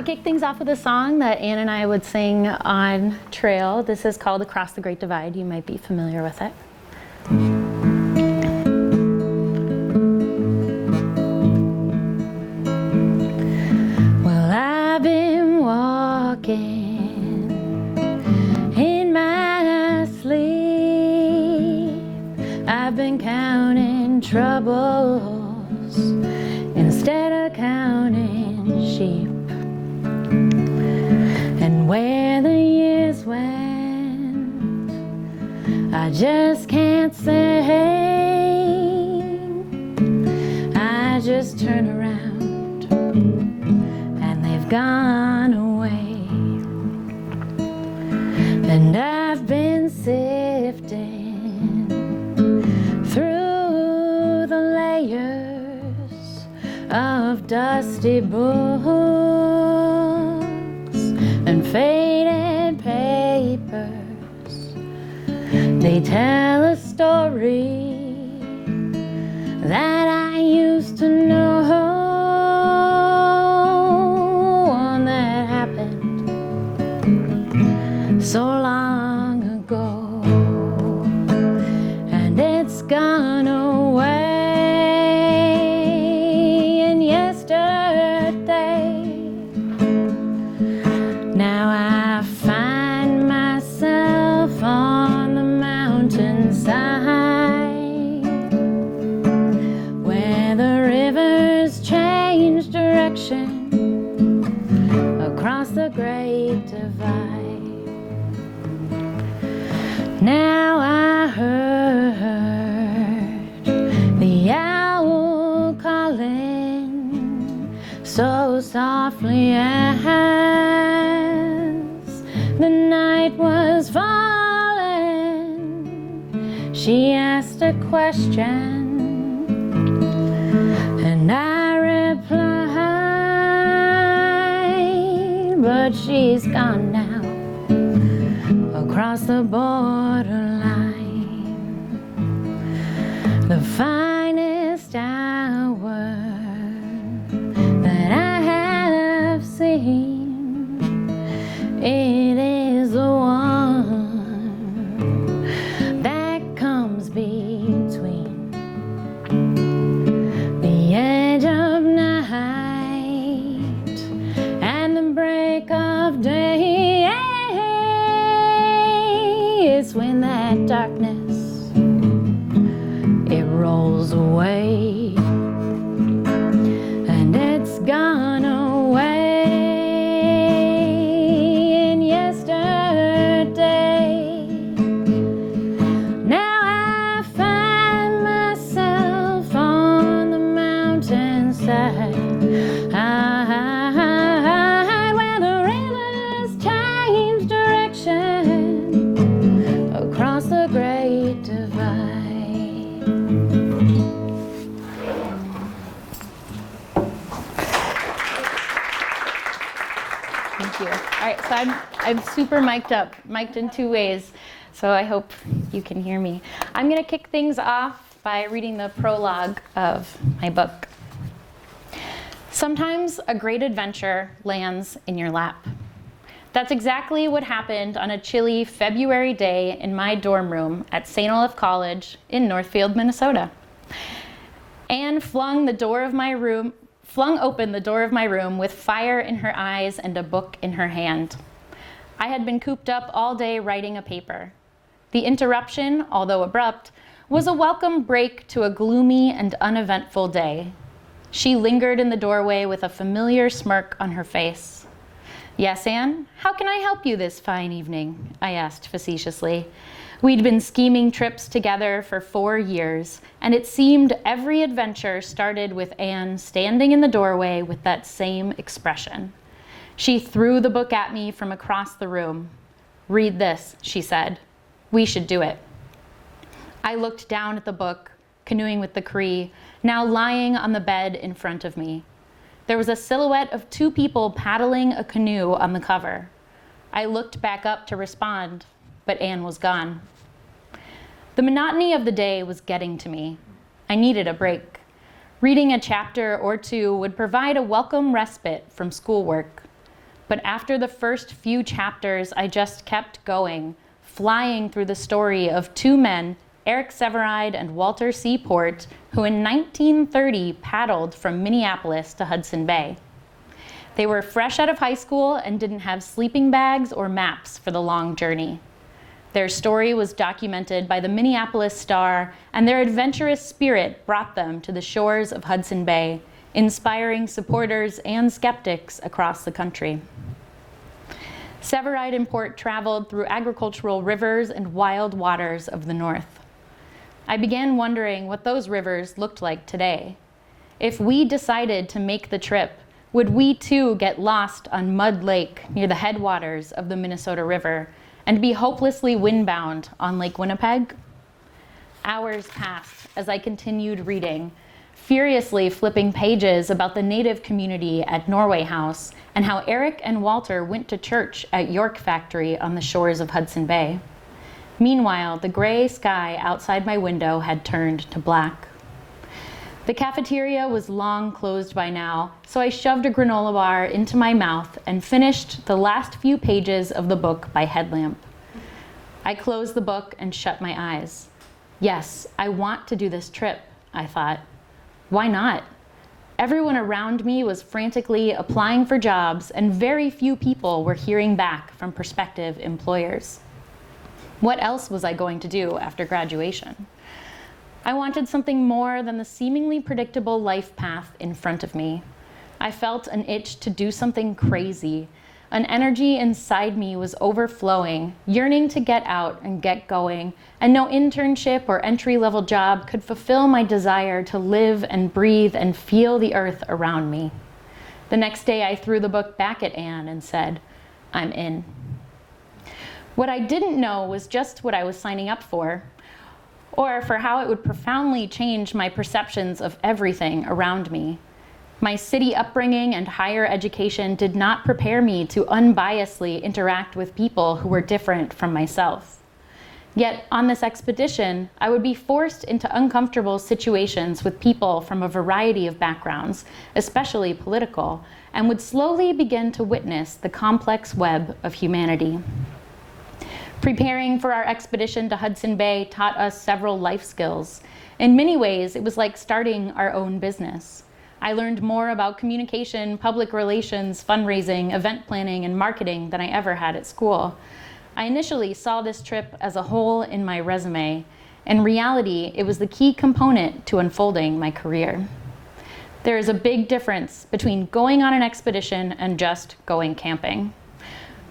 kick things off with a song that Ann and I would sing on trail. This is called Across the Great Divide. You might be familiar with it. Well, I've been walking in my sleep. I've been counting troubles instead of counting sheep. And where the years went, I just can't say. I just turn around and they've gone away. And I've been sifting through the layers of dusty books and faded papers. They tell a story that I used to know, one that happened so long ago, and it's gone away. And yesterday, now I find myself on the mountainside, where the rivers change direction across the Great Divide. Now I heard the owl calling so softly as the night was falling. She asked a question and I replied, but she's gone now across the borderline. The finest hour that I have seen, it is the one that comes between the edge of night and the break of day. It's when that darkness, it rolls away, and it's gone away. And yesterday, now I find myself on the mountainside, where the rivers change direction across the Great Divide. Thank you. All right, so I'm super mic'd in two ways, so I hope you can hear me. I'm going to kick things off by reading the prologue of my book. Sometimes a great adventure lands in your lap. That's exactly what happened on a chilly February day in my dorm room at St. Olaf College in Northfield, Minnesota. Anne flung open the door of my room with fire in her eyes and a book in her hand. I had been cooped up all day writing a paper. The interruption, although abrupt, was a welcome break to a gloomy and uneventful day. She lingered in the doorway with a familiar smirk on her face. "Yes, Anne, how can I help you this fine evening?" I asked facetiously. We'd been scheming trips together for 4 years, and it seemed every adventure started with Anne standing in the doorway with that same expression. She threw the book at me from across the room. "Read this," she said. "We should do it." I looked down at the book, Canoeing with the Cree, now lying on the bed in front of me. There was a silhouette of 2 people paddling a canoe on the cover. I looked back up to respond, but Anne was gone. The monotony of the day was getting to me. I needed a break. Reading a chapter or 2 would provide a welcome respite from schoolwork. But after the first few chapters, I just kept going, flying through the story of two men, Eric Severide and Walter C. Port, who in 1930 paddled from Minneapolis to Hudson Bay. They were fresh out of high school and didn't have sleeping bags or maps for the long journey. Their story was documented by the Minneapolis Star, and their adventurous spirit brought them to the shores of Hudson Bay, inspiring supporters and skeptics across the country. Severide and Port traveled through agricultural rivers and wild waters of the North. I began wondering what those rivers looked like today. If we decided to make the trip, would we too get lost on Mud Lake near the headwaters of the Minnesota River and be hopelessly windbound on Lake Winnipeg? Hours passed as I continued reading, furiously flipping pages about the Native community at Norway House and how Eric and Walter went to church at York Factory on the shores of Hudson Bay. Meanwhile, the gray sky outside my window had turned to black. The cafeteria was long closed by now, so I shoved a granola bar into my mouth and finished the last few pages of the book by headlamp. I closed the book and shut my eyes. Yes, I want to do this trip, I thought. Why not? Everyone around me was frantically applying for jobs, and very few people were hearing back from prospective employers. What else was I going to do after graduation? I wanted something more than the seemingly predictable life path in front of me. I felt an itch to do something crazy. An energy inside me was overflowing, yearning to get out and get going, and no internship or entry-level job could fulfill my desire to live and breathe and feel the earth around me. The next day, I threw the book back at Anne and said, "I'm in." What I didn't know was just what I was signing up for, or for how it would profoundly change my perceptions of everything around me. My city upbringing and higher education did not prepare me to unbiasedly interact with people who were different from myself. Yet on this expedition, I would be forced into uncomfortable situations with people from a variety of backgrounds, especially political, and would slowly begin to witness the complex web of humanity. Preparing for our expedition to Hudson Bay taught us several life skills. In many ways, it was like starting our own business. I learned more about communication, public relations, fundraising, event planning, and marketing than I ever had at school. I initially saw this trip as a hole in my resume. In reality, it was the key component to unfolding my career. There is a big difference between going on an expedition and just going camping.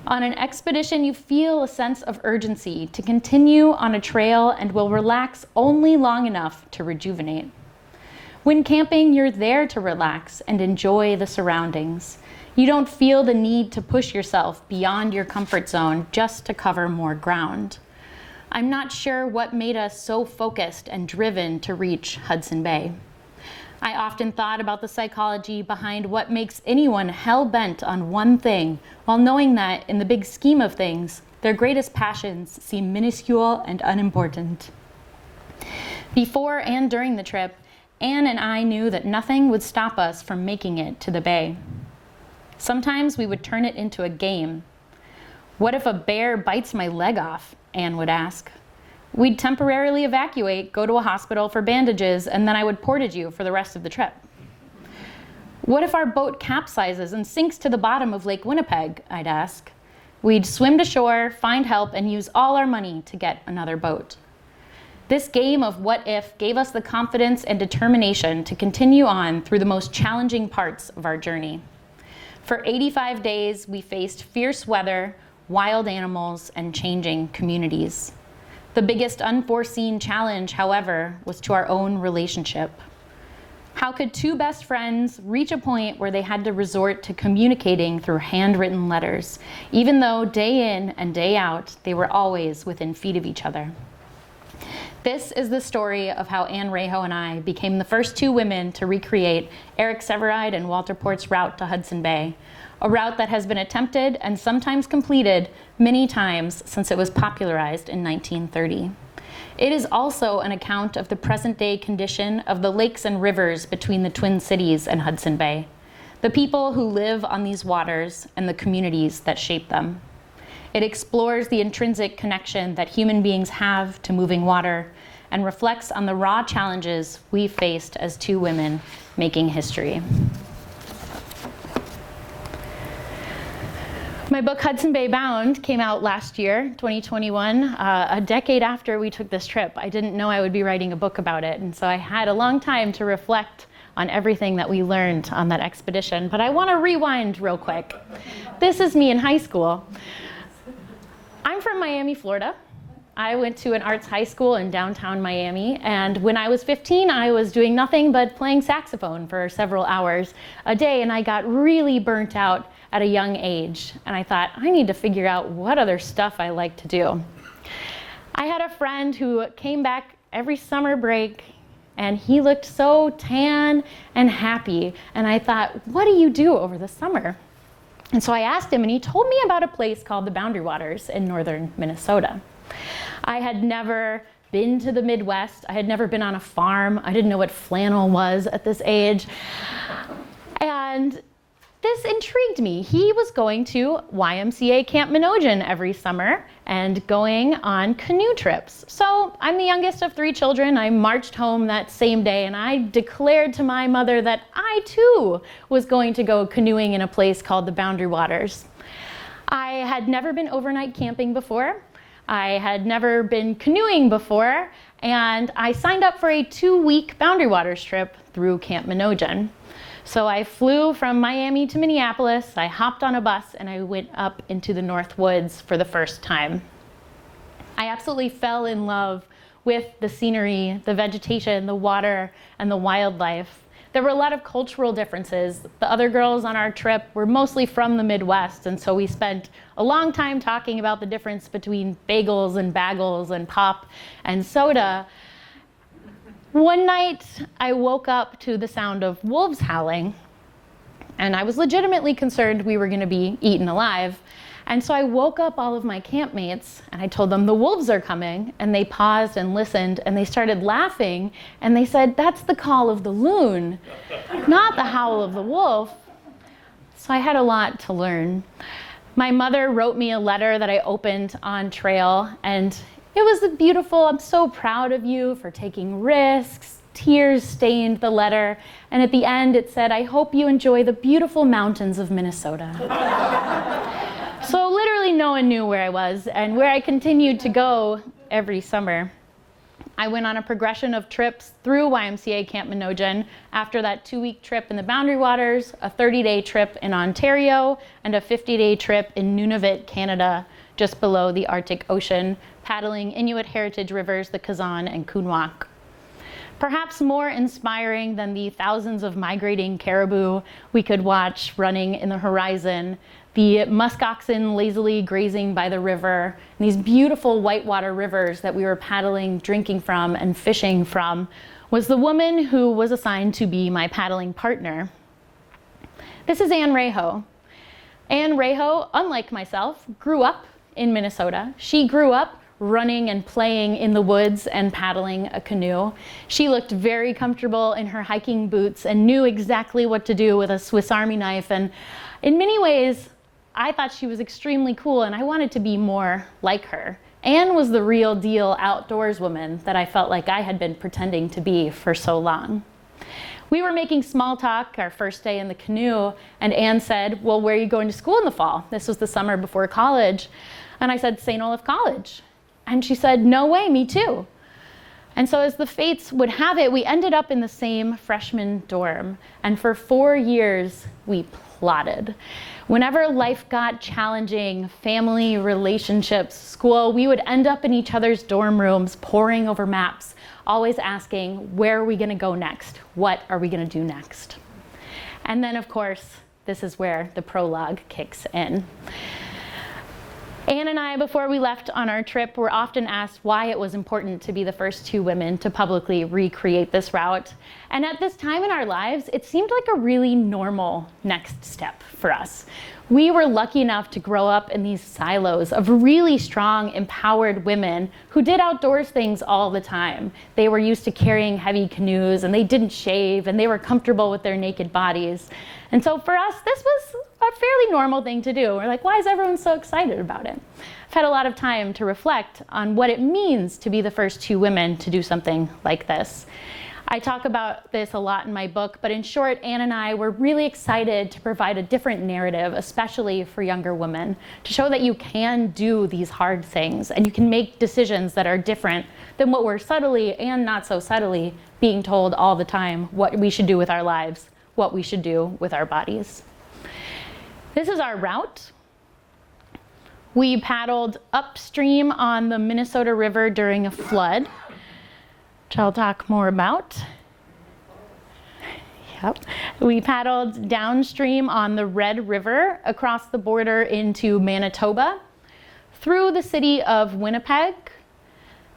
On an expedition, you feel a sense of urgency to continue on a trail and will relax only long enough to rejuvenate. When camping, you're there to relax and enjoy the surroundings. You don't feel the need to push yourself beyond your comfort zone just to cover more ground. I'm not sure what made us so focused and driven to reach Hudson Bay. I often thought about the psychology behind what makes anyone hell-bent on one thing, while knowing that, in the big scheme of things, their greatest passions seem minuscule and unimportant. Before and during the trip, Anne and I knew that nothing would stop us from making it to the bay. Sometimes we would turn it into a game. "What if a bear bites my leg off?" Anne would ask. We'd temporarily evacuate, go to a hospital for bandages, and then I would portage you for the rest of the trip. "What if our boat capsizes and sinks to the bottom of Lake Winnipeg?" I'd ask. We'd swim to shore, find help, and use all our money to get another boat. This game of what if gave us the confidence and determination to continue on through the most challenging parts of our journey. For 85 days, we faced fierce weather, wild animals, and changing communities. The biggest unforeseen challenge, however, was to our own relationship. How could two best friends reach a point where they had to resort to communicating through handwritten letters, even though day in and day out, they were always within feet of each other? This is the story of how Anne Reho and I became the first two women to recreate Eric Severide and Walter Port's route to Hudson Bay, a route that has been attempted and sometimes completed many times since it was popularized in 1930. It is also an account of the present-day condition of the lakes and rivers between the Twin Cities and Hudson Bay. the people who live on these waters and the communities that shape them. It explores the intrinsic connection that human beings have to moving water and reflects on the raw challenges we faced as two women making history. My book, Hudson Bay Bound, came out last year, 2021, a decade after we took this trip. I didn't know I would be writing a book about it, and so I had a long time to reflect on everything that we learned on that expedition. But I want to rewind real quick. This is me in high school. I'm from Miami, Florida. I went to an arts high school in downtown Miami, and when I was 15, I was doing nothing but playing saxophone for several hours a day, and I got really burnt out at a young age, and I thought, I need to figure out what other stuff I like to do. I had a friend who came back every summer break, and he looked so tan and happy, and I thought, what do you do over the summer? And so I asked him, and he told me about a place called the Boundary Waters in northern Minnesota. I had never been to the Midwest. I had never been on a farm. I didn't know what flannel was at this age. And this intrigued me. He was going to YMCA Camp Minogen every summer and going on canoe trips. So I'm the youngest of 3 children. I marched home that same day and I declared to my mother that I too was going to go canoeing in a place called the Boundary Waters. I had never been overnight camping before. I had never been canoeing before, and I signed up for a 2-week Boundary Waters trip through Camp Minogen. So I flew from Miami to Minneapolis, I hopped on a bus, and I went up into the North Woods for the first time. I absolutely fell in love with the scenery, the vegetation, the water, and the wildlife. There were a lot of cultural differences. The other girls on our trip were mostly from the Midwest, and so we spent a long time talking about the difference between bagels and bagels and pop and soda. One night, I woke up to the sound of wolves howling, and I was legitimately concerned we were going to be eaten alive. And so I woke up all of my campmates, and I told them the wolves are coming, and they paused and listened, and they started laughing, and they said, that's the call of the loon, not the howl of the wolf. So I had a lot to learn. My mother wrote me a letter that I opened on trail, and it was beautiful. I'm so proud of you for taking risks. Tears stained the letter, and at the end it said, I hope you enjoy the beautiful mountains of Minnesota. So literally no one knew where I was and where I continued to go every summer. I went on a progression of trips through YMCA Camp Minogen after that 2-week trip in the Boundary Waters, a 30-day trip in Ontario, and a 50-day trip in Nunavut, Canada, just below the Arctic Ocean, paddling Inuit heritage rivers, the Kazan and Kunwak. Perhaps more inspiring than the thousands of migrating caribou we could watch running in the horizon, the muskoxen lazily grazing by the river, and these beautiful whitewater rivers that we were paddling, drinking from, and fishing from, was the woman who was assigned to be my paddling partner. This is Reho. Reho, unlike myself, grew up in Minnesota. She grew up running and playing in the woods and paddling a canoe. She looked very comfortable in her hiking boots and knew exactly what to do with a Swiss Army knife. And in many ways, I thought she was extremely cool and I wanted to be more like her. Anne was the real deal outdoors woman that I felt like I had been pretending to be for so long. We were making small talk our first day in the canoe, and Anne said, well, where are you going to school in the fall? This was the summer before college. And I said, St. Olaf College. And she said, no way, me too. And so as the fates would have it, we ended up in the same freshman dorm. And for 4 years, we plotted. Whenever life got challenging, family, relationships, school, we would end up in each other's dorm rooms, poring over maps, always asking, where are we going to go next? What are we going to do next? And then, of course, this is where the prologue kicks in. Anne and I, before we left on our trip, were often asked why it was important to be the first 2 women to publicly recreate this route. And at this time in our lives, it seemed like a really normal next step for us. We were lucky enough to grow up in these silos of really strong, empowered women who did outdoors things all the time. They were used to carrying heavy canoes, and they didn't shave, and they were comfortable with their naked bodies. And so for us, this was a fairly normal thing to do. We're like, why is everyone so excited about it? I've had a lot of time to reflect on what it means to be the first two women to do something like this. I talk about this a lot in my book, but in short, Anne and I were really excited to provide a different narrative, especially for younger women, to show that you can do these hard things and you can make decisions that are different than what we're subtly and not so subtly being told all the time what we should do with our lives, what we should do with our bodies. This is our route. We paddled upstream on the Minnesota River during a flood, which I'll talk more about. Yep. We paddled downstream on the Red River across the border into Manitoba, through the city of Winnipeg.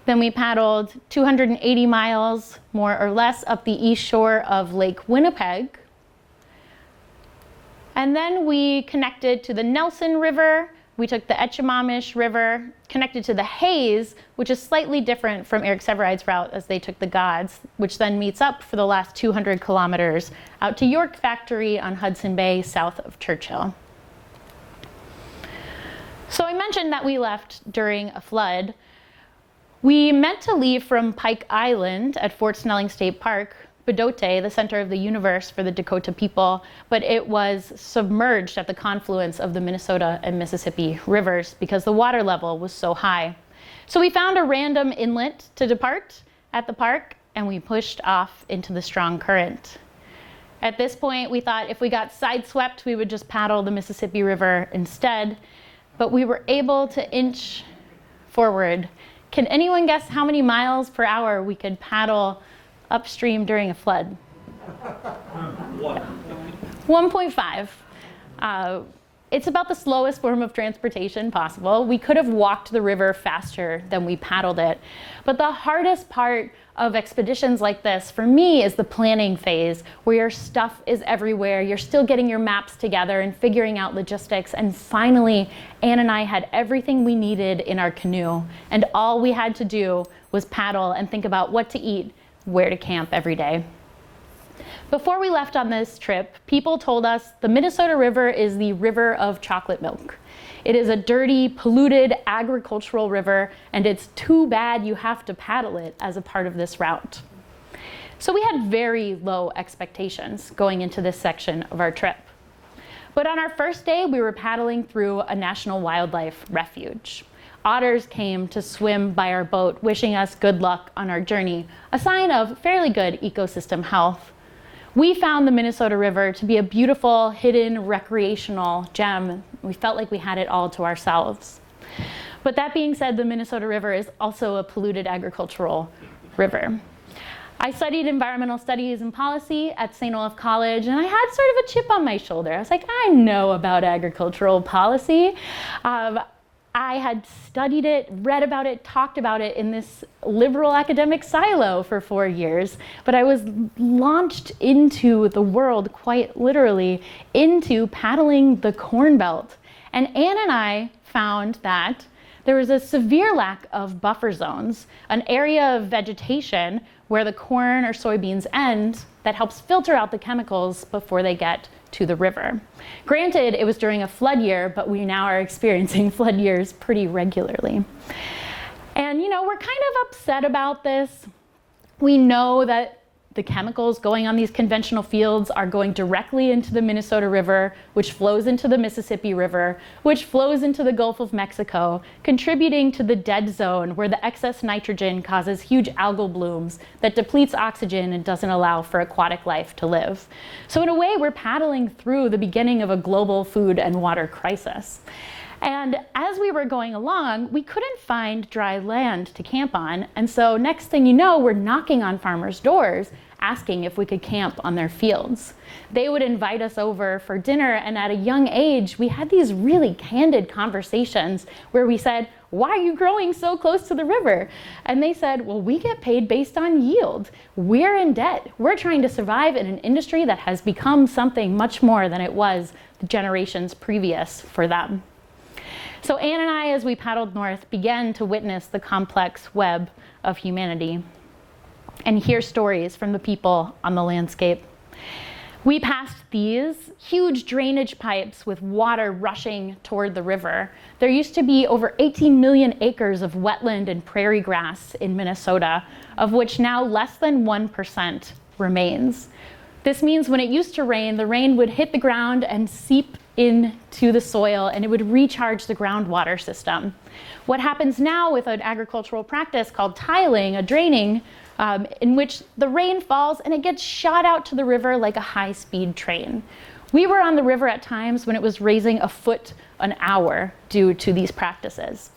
Then we paddled 280 miles, more or less, up the east shore of Lake Winnipeg. And then we connected to the Nelson River. We took the Etchemamish River, connected to the Hayes, which is slightly different from Eric Severide's route as they took the Gods, which then meets up for the last 200 kilometers out to York Factory on Hudson Bay, south of Churchill. So I mentioned that we left during a flood. We meant to leave from Pike Island at Fort Snelling State Park, Bedote, the center of the universe for the Dakota people, but it was submerged at the confluence of the Minnesota and Mississippi rivers because the water level was so high. So we found a random inlet to depart at the park, and we pushed off into the strong current. At this point, we thought if we got sideswept, we would just paddle the Mississippi River instead, but we were able to inch forward. Can anyone guess how many miles per hour we could paddle upstream during a flood? 1.5. It's about the slowest form of transportation possible. We could have walked the river faster than we paddled it. But the hardest part of expeditions like this, for me, is the planning phase, where your stuff is everywhere. You're still getting your maps together and figuring out logistics. And finally, Anne and I had everything we needed in our canoe. And all we had to do was paddle and think about what to eat, where to camp every day. Before we left on this trip, people told us the Minnesota River is the river of chocolate milk. It is a dirty, polluted agricultural river, and it's too bad you have to paddle it as a part of this route. So we had very low expectations going into this section of our trip. But on our first day, we were paddling through a national wildlife refuge. Otters came to swim by our boat, wishing us good luck on our journey, a sign of fairly good ecosystem health. We found the Minnesota River to be a beautiful, hidden, recreational gem. We felt like we had it all to ourselves. But that being said, the Minnesota River is also a polluted agricultural river. I studied environmental studies and policy at St. Olaf College, and I had sort of a chip on my shoulder. I was like, I know about agricultural policy. I had studied it, read about it, talked about it in this liberal academic silo for 4 years, but I was launched into the world, quite literally, into paddling the Corn Belt. And Anne and I found that there was a severe lack of buffer zones, an area of vegetation where the corn or soybeans end that helps filter out the chemicals before they get to the river. Granted, it was during a flood year, but we now are experiencing flood years pretty regularly. And we're kind of upset about this. We know that the chemicals going on these conventional fields are going directly into the Minnesota River, which flows into the Mississippi River, which flows into the Gulf of Mexico, contributing to the dead zone where the excess nitrogen causes huge algal blooms that depletes oxygen and doesn't allow for aquatic life to live. So in a way, we're paddling through the beginning of a global food and water crisis. And as we were going along, we couldn't find dry land to camp on. And so next thing you know, we're knocking on farmers' doors, asking if we could camp on their fields. They would invite us over for dinner, and at a young age, we had these really candid conversations where we said, why are you growing so close to the river? And they said, well, we get paid based on yield. We're in debt. We're trying to survive in an industry that has become something much more than it was the generations previous for them. So Anne and I, as we paddled north, began to witness the complex web of humanity and hear stories from the people on the landscape. We passed these huge drainage pipes with water rushing toward the river. There used to be over 18 million acres of wetland and prairie grass in Minnesota, of which now less than 1% remains. This means when it used to rain, the rain would hit the ground and seep into the soil, and it would recharge the groundwater system. What happens now with an agricultural practice called tiling, a draining, in which the rain falls and it gets shot out to the river like a high-speed train. We were on the river at times when it was raising a foot an hour due to these practices.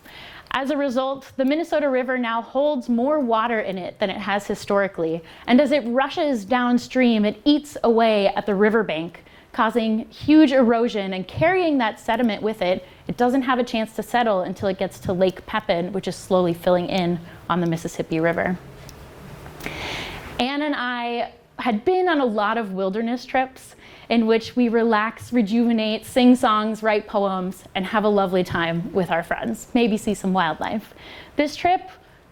As a result, the Minnesota River now holds more water in it than it has historically, and as it rushes downstream, it eats away at the riverbank, causing huge erosion and carrying that sediment with it. It doesn't have a chance to settle until it gets to Lake Pepin, which is slowly filling in on the Mississippi River. Anne and I had been on a lot of wilderness trips in which we relax, rejuvenate, sing songs, write poems, and have a lovely time with our friends, maybe see some wildlife. This trip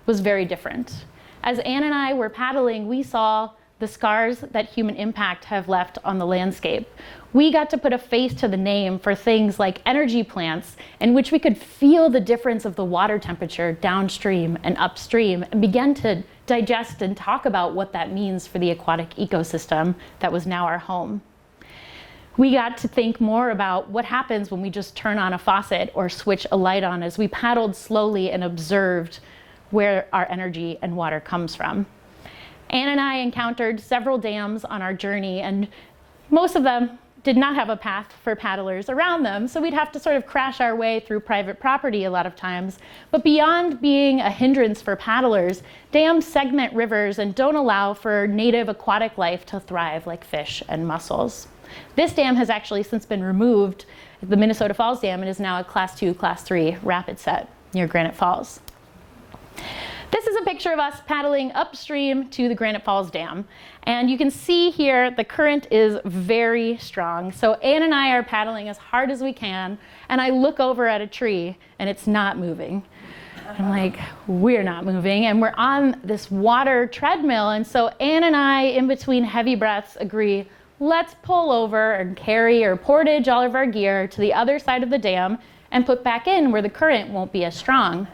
was very different. As Anne and I were paddling, we saw the scars that human impact have left on the landscape. We got to put a face to the name for things like energy plants, in which we could feel the difference of the water temperature downstream and upstream, and began to digest and talk about what that means for the aquatic ecosystem that was now our home. We got to think more about what happens when we just turn on a faucet or switch a light on as we paddled slowly and observed where our energy and water comes from. Anne and I encountered several dams on our journey, and most of them did not have a path for paddlers around them, so we'd have to sort of crash our way through private property a lot of times. But beyond being a hindrance for paddlers, dams segment rivers and don't allow for native aquatic life to thrive like fish and mussels. This dam has actually since been removed, the Minnesota Falls Dam, and is now a Class 2, Class 3 rapid set near Granite Falls. This is a picture of us paddling upstream to the Granite Falls Dam. And you can see here the current is very strong. So Anne and I are paddling as hard as we can, and I look over at a tree and it's not moving. I'm like, we're not moving, and we're on this water treadmill. And so Anne and I, in between heavy breaths, agree, let's pull over and carry or portage all of our gear to the other side of the dam and put back in where the current won't be as strong.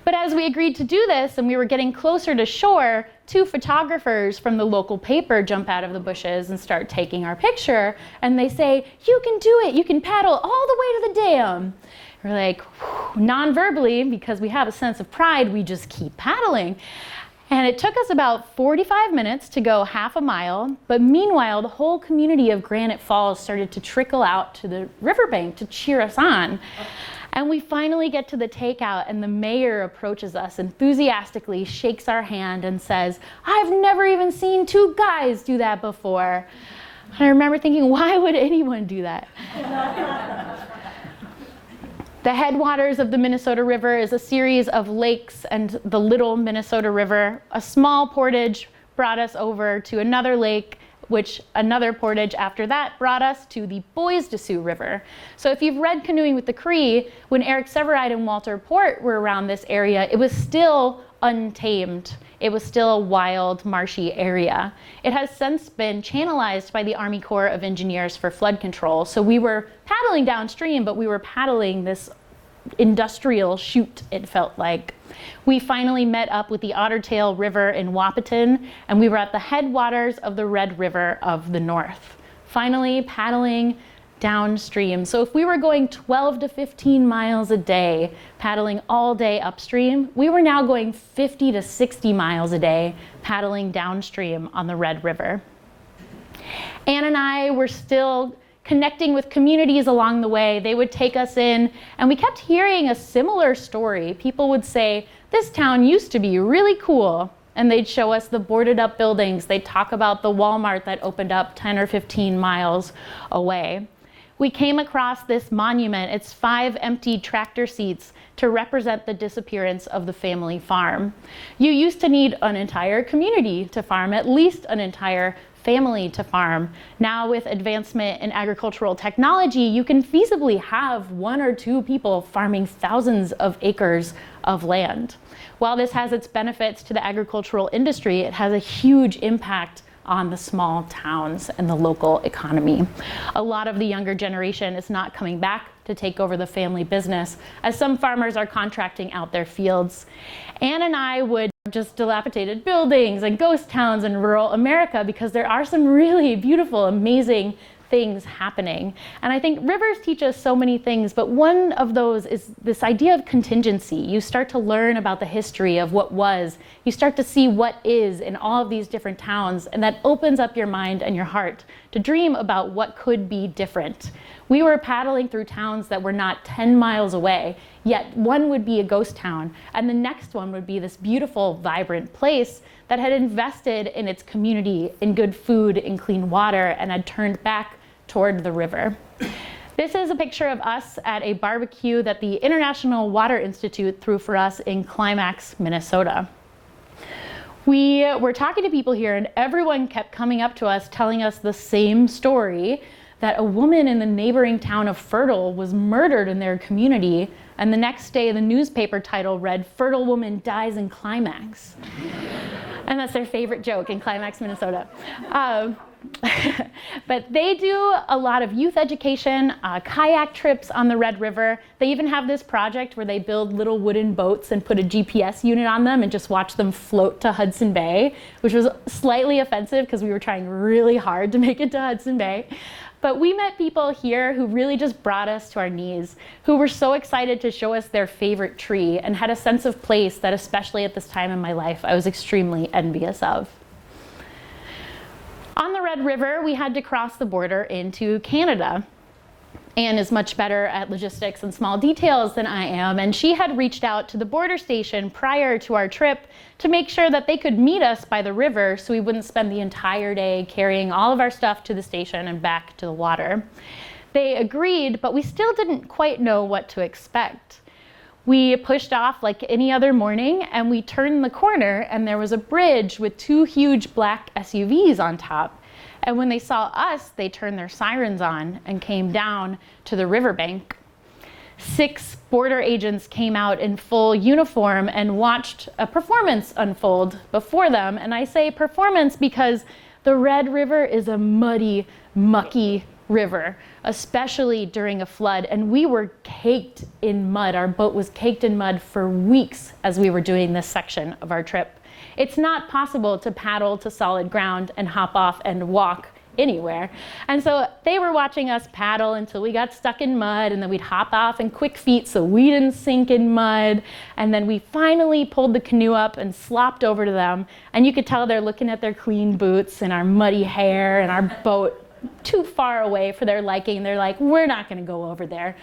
But as we agreed to do this and we were getting closer to shore, 2 photographers from the local paper jump out of the bushes and start taking our picture. And they say, you can do it, you can paddle all the way to the dam. We're like, non-verbally, because we have a sense of pride, we just keep paddling. And it took us about 45 minutes to go half a mile, but meanwhile, the whole community of Granite Falls started to trickle out to the riverbank to cheer us on. And we finally get to the takeout, and the mayor approaches us enthusiastically, shakes our hand, and says, I've never even seen 2 guys do that before. And I remember thinking, why would anyone do that? The headwaters of the Minnesota River is a series of lakes and the Little Minnesota River. A small portage brought us over to another lake, which another portage after that brought us to the Bois de Sioux River. So if you've read Canoeing with the Cree, when Eric Severide and Walter Port were around this area, it was still untamed. It was still a wild, marshy area. It has since been channelized by the Army Corps of Engineers for flood control. So we were paddling downstream, but we were paddling this industrial chute, it felt like. We finally met up with the Ottertail River in Wahpeton, and we were at the headwaters of the Red River of the North, finally paddling downstream. So if we were going 12 to 15 miles a day, paddling all day upstream, we were now going 50 to 60 miles a day, paddling downstream on the Red River. Anne and I were still connecting with communities along the way. They would take us in, and we kept hearing a similar story. People would say, this town used to be really cool. And they'd show us the boarded up buildings. They'd talk about the Walmart that opened up 10 or 15 miles away. we came across this monument. It's 5 empty tractor seats to represent the disappearance of the family farm. You used to need an entire community to farm, at least an entire family to farm. Now with advancement in agricultural technology, you can feasibly have 1 or 2 people farming thousands of acres of land. While this has its benefits to the agricultural industry, it has a huge impact on the small towns and the local economy. A lot of the younger generation is not coming back to take over the family business, as some farmers are contracting out their fields. Anne and I would just dilapidated buildings and ghost towns in rural America because there are some really beautiful, amazing things happening. And I think rivers teach us so many things, but one of those is this idea of contingency. You start to learn about the history of what was. You start to see what is in all of these different towns, and that opens up your mind and your heart to dream about what could be different. We were paddling through towns that were not 10 miles away, yet one would be a ghost town, and the next one would be this beautiful, vibrant place that had invested in its community, in good food, in clean water, and had turned back toward the river. This is a picture of us at a barbecue that the International Water Institute threw for us in Climax, Minnesota. We were talking to people here, and everyone kept coming up to us telling us the same story, that a woman in the neighboring town of Fertile was murdered in their community, and the next day the newspaper title read, "Fertile Woman Dies in Climax." And that's their favorite joke in Climax, Minnesota. But they do a lot of youth education, kayak trips on the Red River. They even have this project where they build little wooden boats and put a GPS unit on them and just watch them float to Hudson Bay, which was slightly offensive because we were trying really hard to make it to Hudson Bay. But we met people here who really just brought us to our knees, who were so excited to show us their favorite tree and had a sense of place that, especially at this time in my life, I was extremely envious of. On the Red River, we had to cross the border into Canada. Anne is much better at logistics and small details than I am, and she had reached out to the border station prior to our trip to make sure that they could meet us by the river so we wouldn't spend the entire day carrying all of our stuff to the station and back to the water. They agreed, but we still didn't quite know what to expect. We pushed off like any other morning, and we turned the corner, and there was a bridge with 2 huge black SUVs on top. And when they saw us, they turned their sirens on and came down to the riverbank. 6 border agents came out in full uniform and watched a performance unfold before them. And I say performance because the Red River is a muddy, mucky river, especially during a flood. And we were caked in mud. Our boat was caked in mud for weeks as we were doing this section of our trip. It's not possible to paddle to solid ground and hop off and walk anywhere. And so they were watching us paddle until we got stuck in mud, and then we'd hop off in quick feet so we didn't sink in mud. And then we finally pulled the canoe up and slopped over to them. And you could tell they're looking at their clean boots and our muddy hair and our boat too far away for their liking. They're like, "We're not going to go over there.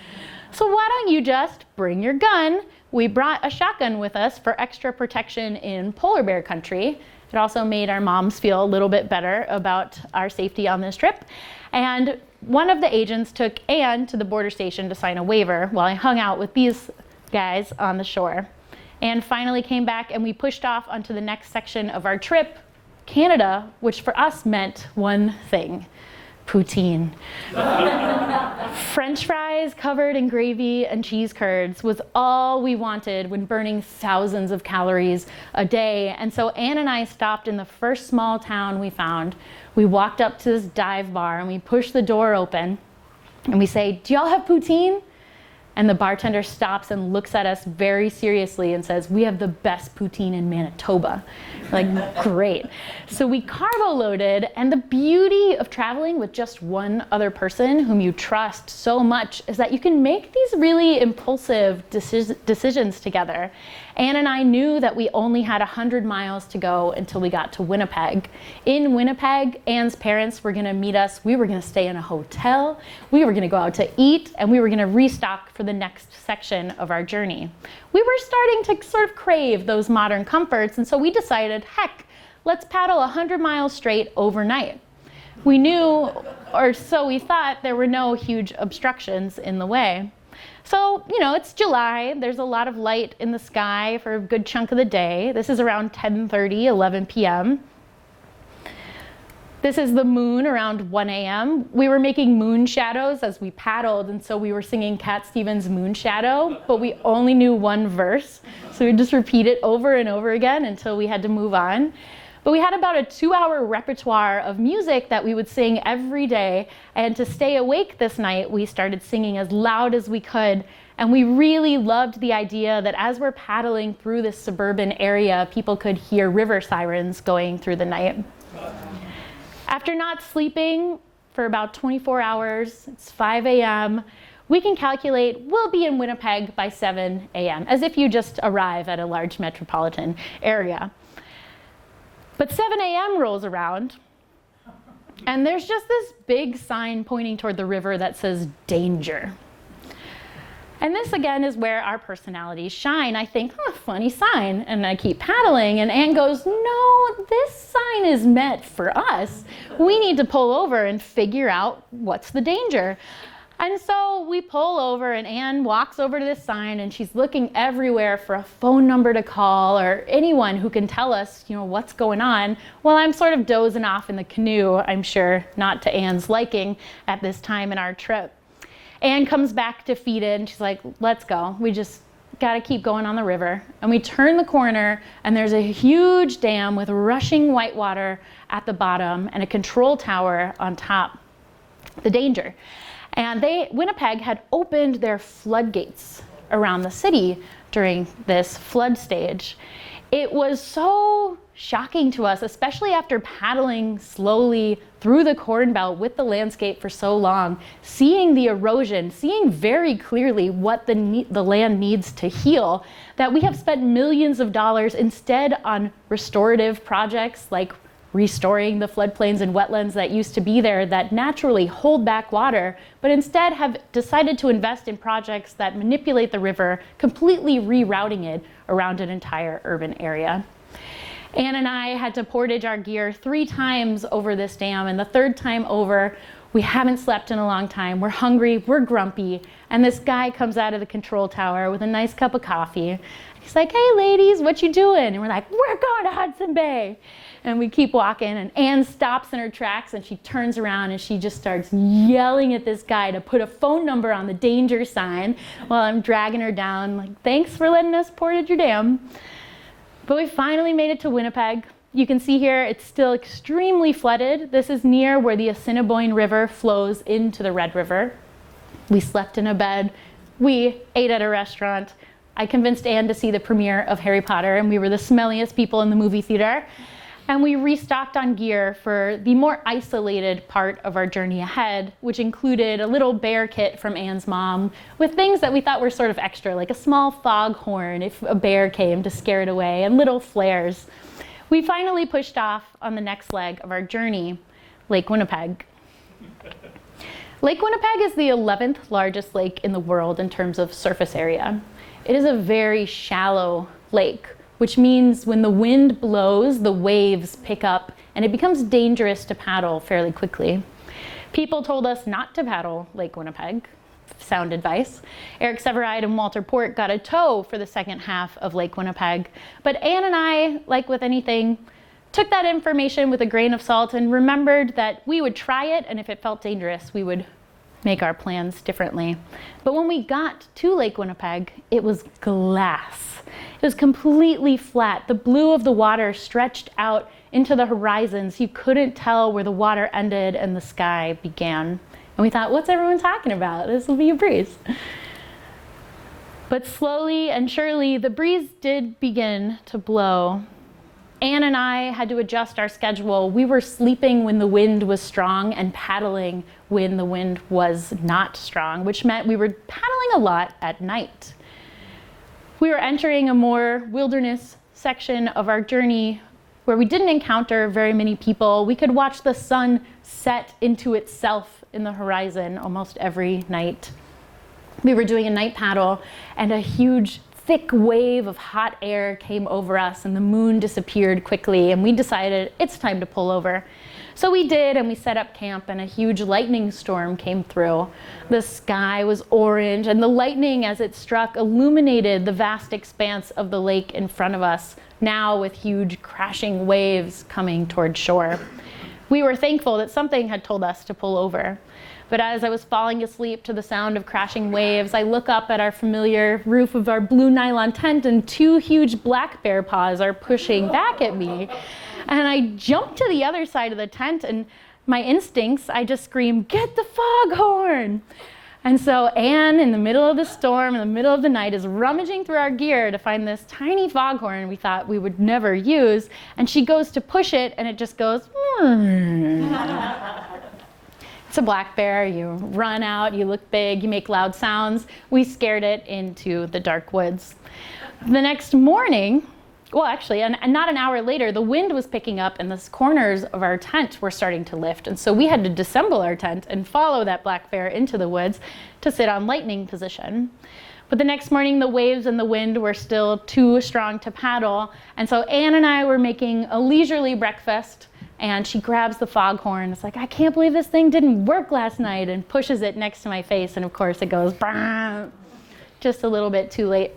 So why don't you just bring your gun?" We brought a shotgun with us for extra protection in polar bear country. It also made our moms feel a little bit better about our safety on this trip. And one of the agents took Anne to the border station to sign a waiver while I hung out with these guys on the shore. Anne finally came back, and we pushed off onto the next section of our trip, Canada, which for us meant one thing: poutine. French fries covered in gravy and cheese curds was all we wanted when burning thousands of calories a day. And so Anne and I stopped in the first small town we found. We walked up to this dive bar and we pushed the door open and we say, "Do y'all have poutine?" And the bartender stops and looks at us very seriously and says, "We have the best poutine in Manitoba." We're like, great. So we carbo loaded, and the beauty of traveling with just one other person whom you trust so much is that you can make these really impulsive decisions together. Anne and I knew that we only had 100 miles to go until we got to Winnipeg. In Winnipeg, Anne's parents were going to meet us. We were going to stay in a hotel. We were going to go out to eat, and we were going to restock for the next section of our journey. We were starting to sort of crave those modern comforts, and so we decided, heck, let's paddle 100 miles straight overnight. We knew, or so we thought, there were no huge obstructions in the way. So, it's July. There's a lot of light in the sky for a good chunk of the day. This is around 10:30, 11 p.m. This is the moon around 1 a.m. We were making moon shadows as we paddled, and so we were singing Cat Stevens' Moon Shadow, but we only knew one verse. So we'd just repeat it over and over again until we had to move on. But we had about a 2-hour repertoire of music that we would sing every day. And to stay awake this night, we started singing as loud as we could. And we really loved the idea that as we're paddling through this suburban area, people could hear river sirens going through the night. After not sleeping for about 24 hours, it's 5 a.m., we can calculate we'll be in Winnipeg by 7 a.m., as if you just arrive at a large metropolitan area. But 7 a.m. rolls around, and there's just this big sign pointing toward the river that says danger. And this again is where our personalities shine. I think, funny sign, and I keep paddling, and Anne goes, no, this sign is meant for us. We need to pull over and figure out what's the danger. And so we pull over, and Anne walks over to this sign, and she's looking everywhere for a phone number to call or anyone who can tell us, what's going on. Well, I'm sort of dozing off in the canoe, I'm sure, not to Anne's liking at this time in our trip. Anne comes back defeated, and she's like, let's go. We just got to keep going on the river. And we turn the corner, and there's a huge dam with rushing white water at the bottom and a control tower on top. The danger. And Winnipeg had opened their floodgates around the city during this flood stage. It was so shocking to us, especially after paddling slowly through the Corn Belt with the landscape for so long, seeing the erosion, seeing very clearly what the land needs to heal, that we have spent millions of dollars instead on restorative projects like restoring the floodplains and wetlands that used to be there that naturally hold back water, but instead have decided to invest in projects that manipulate the river, completely rerouting it around an entire urban area. Anne and I had to portage our gear 3 times over this dam, and the 3rd time over, we haven't slept in a long time, we're hungry, we're grumpy, and this guy comes out of the control tower with a nice cup of coffee. He's like, hey ladies, what you doing? And we're like, we're going to Hudson Bay. And we keep walking, and Anne stops in her tracks, and she turns around and she just starts yelling at this guy to put a phone number on the danger sign while I'm dragging her down, like, thanks for letting us portage your dam. But we finally made it to Winnipeg. You can see here it's still extremely flooded. This is near where the Assiniboine River flows into the Red River. We slept in a bed. We ate at a restaurant. I convinced Anne to see the premiere of Harry Potter, and we were the smelliest people in the movie theater. And we restocked on gear for the more isolated part of our journey ahead, which included a little bear kit from Anne's mom with things that we thought were sort of extra, like a small foghorn if a bear came to scare it away, and little flares. We finally pushed off on the next leg of our journey, Lake Winnipeg. Lake Winnipeg is the 11th largest lake in the world in terms of surface area. It is a very shallow lake, which means when the wind blows, the waves pick up, and it becomes dangerous to paddle fairly quickly. People told us not to paddle Lake Winnipeg, sound advice. Eric Severide and Walter Port got a tow for the second half of Lake Winnipeg, but Anne and I, like with anything, took that information with a grain of salt and remembered that we would try it, and if it felt dangerous, we would make our plans differently. But when we got to Lake Winnipeg, it was glass. It was completely flat. The blue of the water stretched out into the horizons. You couldn't tell where the water ended and the sky began. And we thought, what's everyone talking about? This will be a breeze. But slowly and surely, the breeze did begin to blow. Anne and I had to adjust our schedule. We were sleeping when the wind was strong and paddling when the wind was not strong, which meant we were paddling a lot at night. We were entering a more wilderness section of our journey where we didn't encounter very many people. We could watch the sun set into itself in the horizon almost every night. We were doing a night paddle, and a huge thick wave of hot air came over us and the moon disappeared quickly, and we decided it's time to pull over. So we did, and we set up camp, and a huge lightning storm came through. The sky was orange, and the lightning, as it struck, illuminated the vast expanse of the lake in front of us, now with huge crashing waves coming toward shore. We were thankful that something had told us to pull over. But as I was falling asleep to the sound of crashing waves, I look up at our familiar roof of our blue nylon tent, and two huge black bear paws are pushing back at me. And I jump to the other side of the tent, and my instincts, I just scream, "Get the foghorn!" And so Anne, in the middle of the storm, in the middle of the night, is rummaging through our gear to find this tiny foghorn we thought we would never use. And she goes to push it, and it just goes, It's a black bear. You run out, you look big, you make loud sounds. We scared it into the dark woods. The next morning, well, actually, and not an hour later, the wind was picking up and the corners of our tent were starting to lift. And so we had to disassemble our tent and follow that black bear into the woods to sit on lightning position. But the next morning, the waves and the wind were still too strong to paddle. And so Anne and I were making a leisurely breakfast, and she grabs the foghorn. It's like, "I can't believe this thing didn't work last night," and pushes it next to my face. And of course it goes, "Brah," just a little bit too late.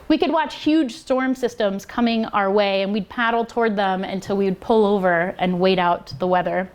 We could watch huge storm systems coming our way, and we'd paddle toward them until we would pull over and wait out the weather.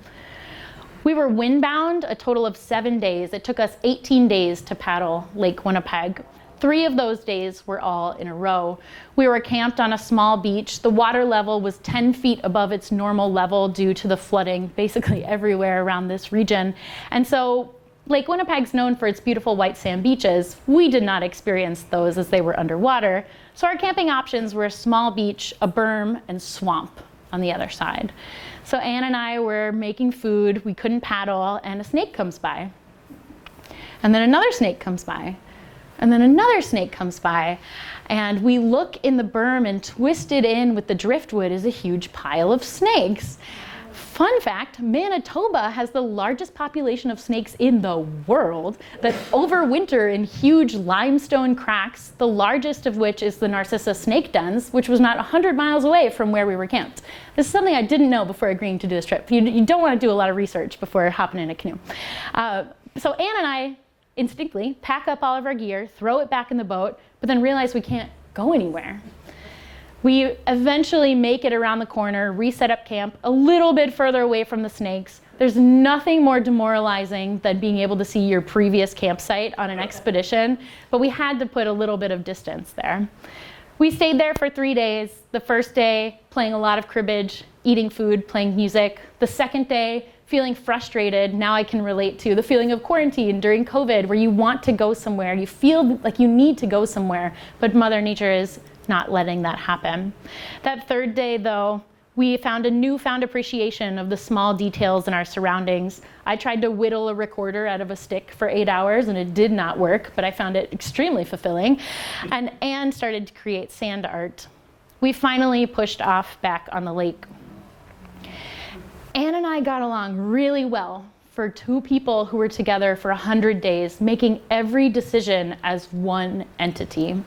We were windbound a total of 7 days. It took us 18 days to paddle Lake Winnipeg. 3 of those days were all in a row. We were camped on a small beach. The water level was 10 feet above its normal level due to the flooding basically everywhere around this region. And so Lake Winnipeg's known for its beautiful white sand beaches. We did not experience those as they were underwater. So our camping options were a small beach, a berm, and swamp on the other side. So Anne and I were making food. We couldn't paddle, and a snake comes by. And then another snake comes by. And then another snake comes by. And we look in the berm, and twisted in with the driftwood is a huge pile of snakes. Fun fact, Manitoba has the largest population of snakes in the world that overwinter in huge limestone cracks, the largest of which is the Narcissa snake dens, which was not 100 miles away from where we were camped. This is something I didn't know before agreeing to do this trip. You don't want to do a lot of research before hopping in a canoe. So Anne and I instinctively pack up all of our gear, throw it back in the boat, but then realize we can't go anywhere. We eventually make it around the corner, reset up camp a little bit further away from the snakes. There's nothing more demoralizing than being able to see your previous campsite on an expedition, but we had to put a little bit of distance there. We stayed there for 3 days. The first day, playing a lot of cribbage, eating food, playing music. The second day, feeling frustrated. Now I can relate to the feeling of quarantine during COVID, where you want to go somewhere, you feel like you need to go somewhere, but Mother Nature is not letting that happen. That third day, though, we found a newfound appreciation of the small details in our surroundings. I tried to whittle a recorder out of a stick for 8 hours, and it did not work, but I found it extremely fulfilling. And Anne started to create sand art. We finally pushed off back on the lake. Anne and I got along really well for 2 people who were together for 100 days, making every decision as one entity.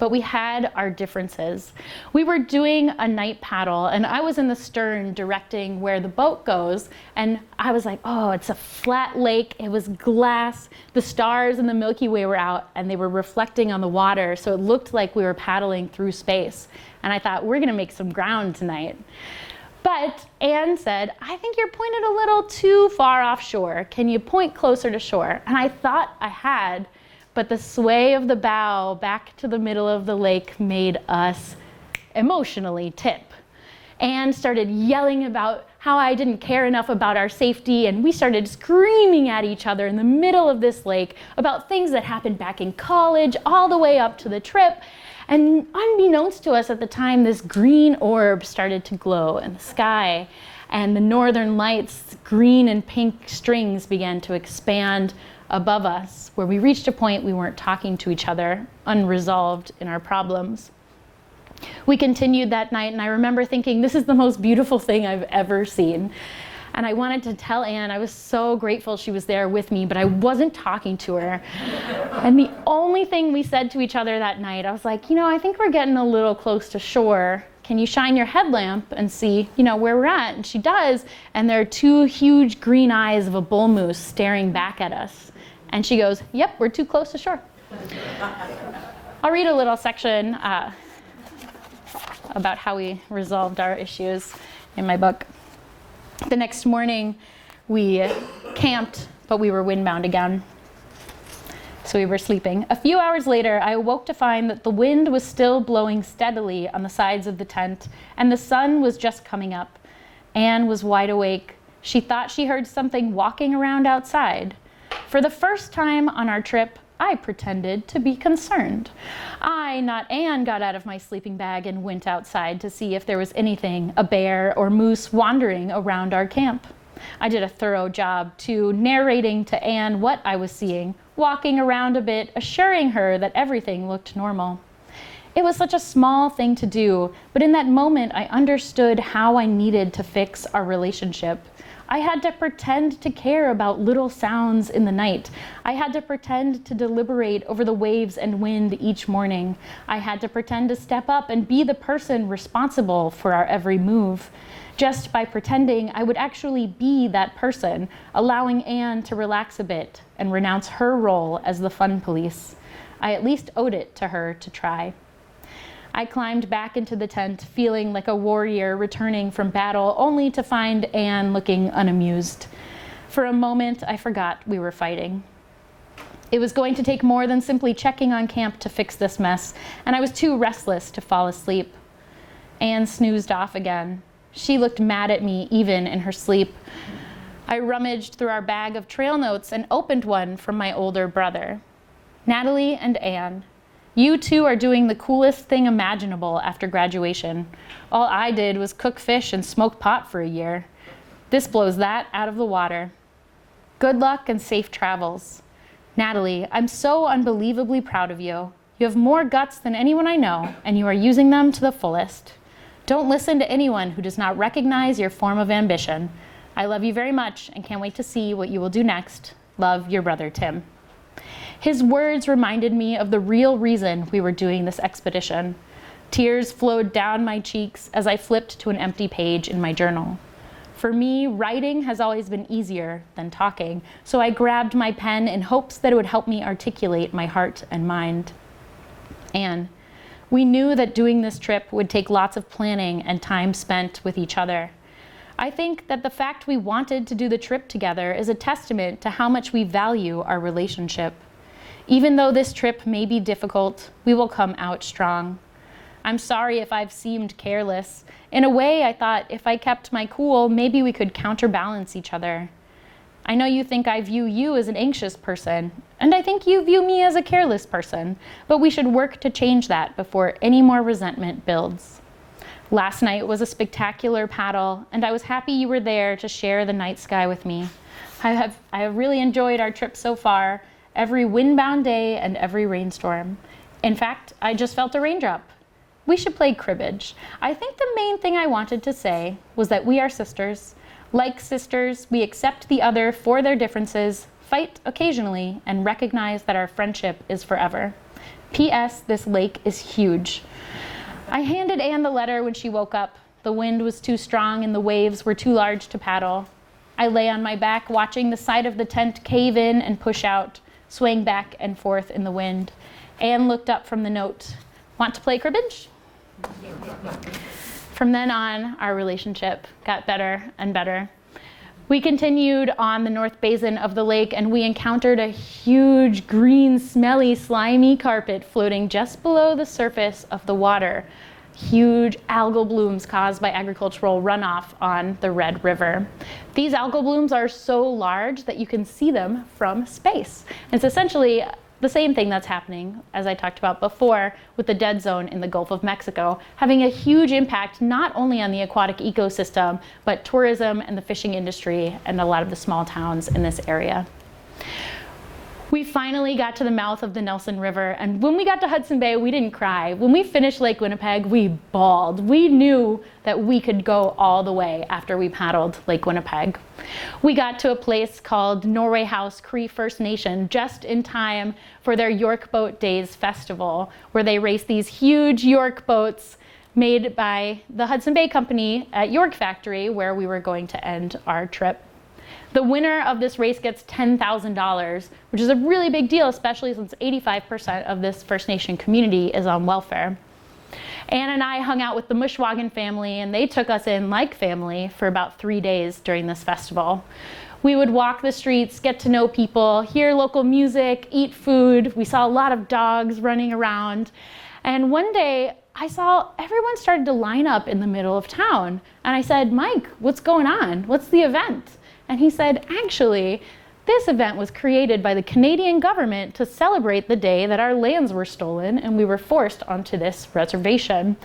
But we had our differences. We were doing a night paddle, and I was in the stern directing where the boat goes, and I was like, oh, it's a flat lake, it was glass, the stars in the Milky Way were out, and they were reflecting on the water, so it looked like we were paddling through space. And I thought, we're gonna make some ground tonight. But Anne said, I think you're pointed a little too far offshore. Can you point closer to shore? And I thought I had, but the sway of the bow back to the middle of the lake made us emotionally tip. Anne started yelling about how I didn't care enough about our safety, and we started screaming at each other in the middle of this lake about things that happened back in college, all the way up to the trip. And unbeknownst to us at the time, this green orb started to glow in the sky, and the northern lights, green and pink strings, began to expand above us, where we reached a point we weren't talking to each other, unresolved in our problems. We continued that night, and I remember thinking, this is the most beautiful thing I've ever seen. And I wanted to tell Anne I was so grateful she was there with me, but I wasn't talking to her. And the only thing we said to each other that night, I was like, I think we're getting a little close to shore. Can you shine your headlamp and see, where we're at? And she does, and there are two huge green eyes of a bull moose staring back at us. And she goes, yep, we're too close to shore. I'll read a little section about how we resolved our issues in my book. The next morning, we camped, but we were windbound again. So we were sleeping. A few hours later, I awoke to find that the wind was still blowing steadily on the sides of the tent, and the sun was just coming up. Anne was wide awake. She thought she heard something walking around outside. For the first time on our trip, I pretended to be concerned. I, not Anne, got out of my sleeping bag and went outside to see if there was anything, a bear or moose, wandering around our camp. I did a thorough job, too, narrating to Anne what I was seeing, walking around a bit, assuring her that everything looked normal. It was such a small thing to do, but in that moment I understood how I needed to fix our relationship. I had to pretend to care about little sounds in the night. I had to pretend to deliberate over the waves and wind each morning. I had to pretend to step up and be the person responsible for our every move. Just by pretending, I would actually be that person, allowing Anne to relax a bit and renounce her role as the fun police. I at least owed it to her to try. I climbed back into the tent, feeling like a warrior returning from battle, only to find Anne looking unamused. For a moment, I forgot we were fighting. It was going to take more than simply checking on camp to fix this mess, and I was too restless to fall asleep. Anne snoozed off again. She looked mad at me even in her sleep. I rummaged through our bag of trail notes and opened one from my older brother. Natalie and Anne, you two are doing the coolest thing imaginable after graduation. All I did was cook fish and smoke pot for a year. This blows that out of the water. Good luck and safe travels. Natalie, I'm so unbelievably proud of you. You have more guts than anyone I know, and you are using them to the fullest. Don't listen to anyone who does not recognize your form of ambition. I love you very much and can't wait to see what you will do next. Love, your brother, Tim. His words reminded me of the real reason we were doing this expedition. Tears flowed down my cheeks as I flipped to an empty page in my journal. For me, writing has always been easier than talking, so I grabbed my pen in hopes that it would help me articulate my heart and mind. Anne, we knew that doing this trip would take lots of planning and time spent with each other. I think that the fact we wanted to do the trip together is a testament to how much we value our relationship. Even though this trip may be difficult, we will come out strong. I'm sorry if I've seemed careless. In a way, I thought if I kept my cool, maybe we could counterbalance each other. I know you think I view you as an anxious person, and I think you view me as a careless person, but we should work to change that before any more resentment builds. Last night was a spectacular paddle, and I was happy you were there to share the night sky with me. I have really enjoyed our trip so far, every windbound day and every rainstorm. In fact, I just felt a raindrop. We should play cribbage. I think the main thing I wanted to say was that we are sisters. Like sisters, we accept the other for their differences, fight occasionally, and recognize that our friendship is forever. P.S. This lake is huge. I handed Anne the letter when she woke up. The wind was too strong and the waves were too large to paddle. I lay on my back, watching the side of the tent cave in and push out, swaying back and forth in the wind. Anne looked up from the note. Want to play cribbage? From then on, our relationship got better and better. We continued on the north basin of the lake and we encountered a huge, green, smelly, slimy carpet floating just below the surface of the water. Huge algal blooms caused by agricultural runoff on the Red River. These algal blooms are so large that you can see them from space. It's essentially the same thing that's happening, as I talked about before, with the dead zone in the Gulf of Mexico, having a huge impact not only on the aquatic ecosystem, but tourism and the fishing industry and a lot of the small towns in this area. We finally got to the mouth of the Nelson River, and when we got to Hudson Bay, we didn't cry. When we finished Lake Winnipeg, we bawled. We knew that we could go all the way after we paddled Lake Winnipeg. We got to a place called Norway House Cree First Nation just in time for their York Boat Days festival, where they race these huge York boats made by the Hudson Bay Company at York Factory, where we were going to end our trip. The winner of this race gets $10,000, which is a really big deal, especially since 85% of this First Nation community is on welfare. Anne and I hung out with the Mushwaugan family, and they took us in like family for about 3 days during this festival. We would walk the streets, get to know people, hear local music, eat food. We saw a lot of dogs running around. And one day, I saw everyone started to line up in the middle of town. And I said, "Mike, what's going on? What's the event?" And he said, "Actually, this event was created by the Canadian government to celebrate the day that our lands were stolen and we were forced onto this reservation.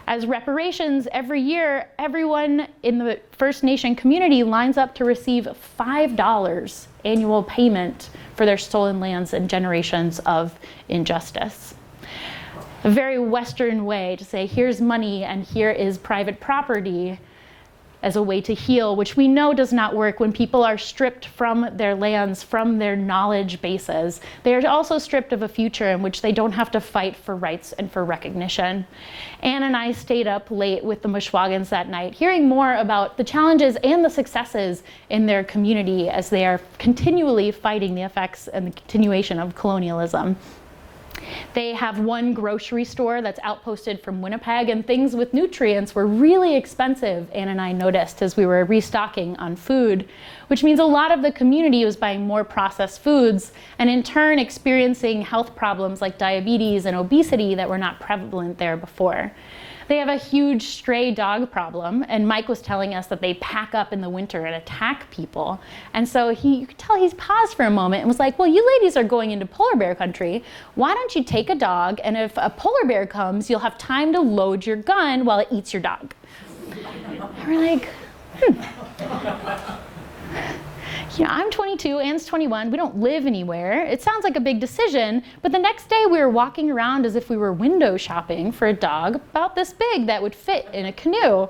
As reparations, every year, everyone in the First Nation community lines up to receive $5 annual payment for their stolen lands and generations of injustice." A very Western way to say, here's money and here is private property as a way to heal, which we know does not work when people are stripped from their lands, from their knowledge bases. They are also stripped of a future in which they don't have to fight for rights and for recognition. Anne and I stayed up late with the Mushwagans that night, hearing more about the challenges and the successes in their community as they are continually fighting the effects and the continuation of colonialism. They have one grocery store that's outposted from Winnipeg, and things with nutrients were really expensive, Anne and I noticed as we were restocking on food, which means a lot of the community was buying more processed foods and in turn experiencing health problems like diabetes and obesity that were not prevalent there before. They have a huge stray dog problem, and Mike was telling us that they pack up in the winter and attack people. And so you could tell he's paused for a moment and was like, "Well, you ladies are going into polar bear country. Why don't you take a dog, and if a polar bear comes, you'll have time to load your gun while it eats your dog." And we're like, You know, I'm 22, Anne's 21, we don't live anywhere. It sounds like a big decision, but the next day we were walking around as if we were window shopping for a dog about this big that would fit in a canoe.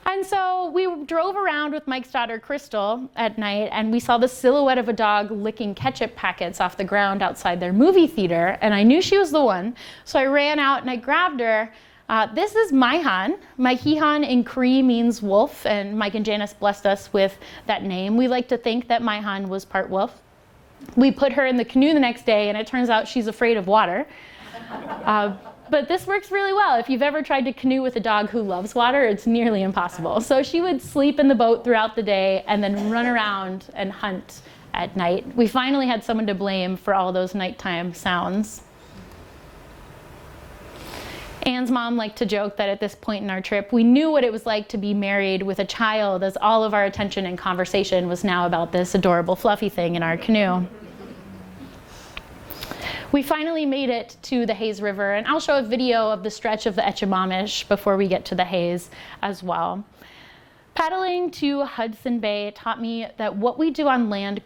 And so we drove around with Mike's daughter, Crystal, at night, and we saw the silhouette of a dog licking ketchup packets off the ground outside their movie theater, and I knew she was the one, so I ran out and I grabbed her. This is Maihan. Maihihan in Cree means wolf, and Mike and Janice blessed us with that name. We like to think that Maihan was part wolf. We put her in the canoe the next day, and it turns out she's afraid of water. But this works really well. If you've ever tried to canoe with a dog who loves water, it's nearly impossible. So she would sleep in the boat throughout the day and then run around and hunt at night. We finally had someone to blame for all those nighttime sounds. Anne's mom liked to joke that at this point in our trip, we knew what it was like to be married with a child, as all of our attention and conversation was now about this adorable fluffy thing in our canoe. We finally made it to the Hayes River, and I'll show a video of the stretch of the Etchemamish before we get to the Hayes as well. Paddling to Hudson Bay taught me that what we do on land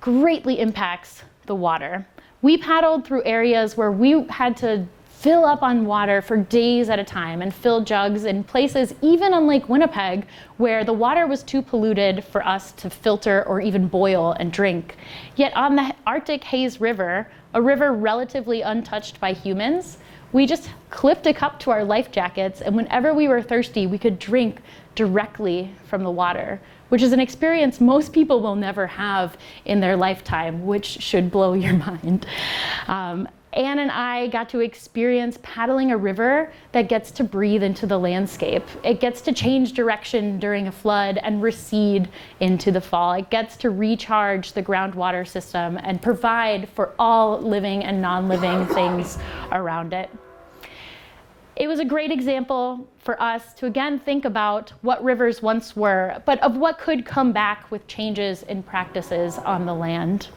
greatly impacts the water. We paddled through areas where we had to fill up on water for days at a time and fill jugs in places, even on Lake Winnipeg, where the water was too polluted for us to filter or even boil and drink. Yet on the Arctic Hayes River, a river relatively untouched by humans, we just clipped a cup to our life jackets, and whenever we were thirsty, we could drink directly from the water, which is an experience most people will never have in their lifetime, which should blow your mind. Anne and I got to experience paddling a river that gets to breathe into the landscape. It gets to change direction during a flood and recede into the fall. It gets to recharge the groundwater system and provide for all living and non-living things around it. It was a great example for us to again think about what rivers once were, but of what could come back with changes in practices on the land.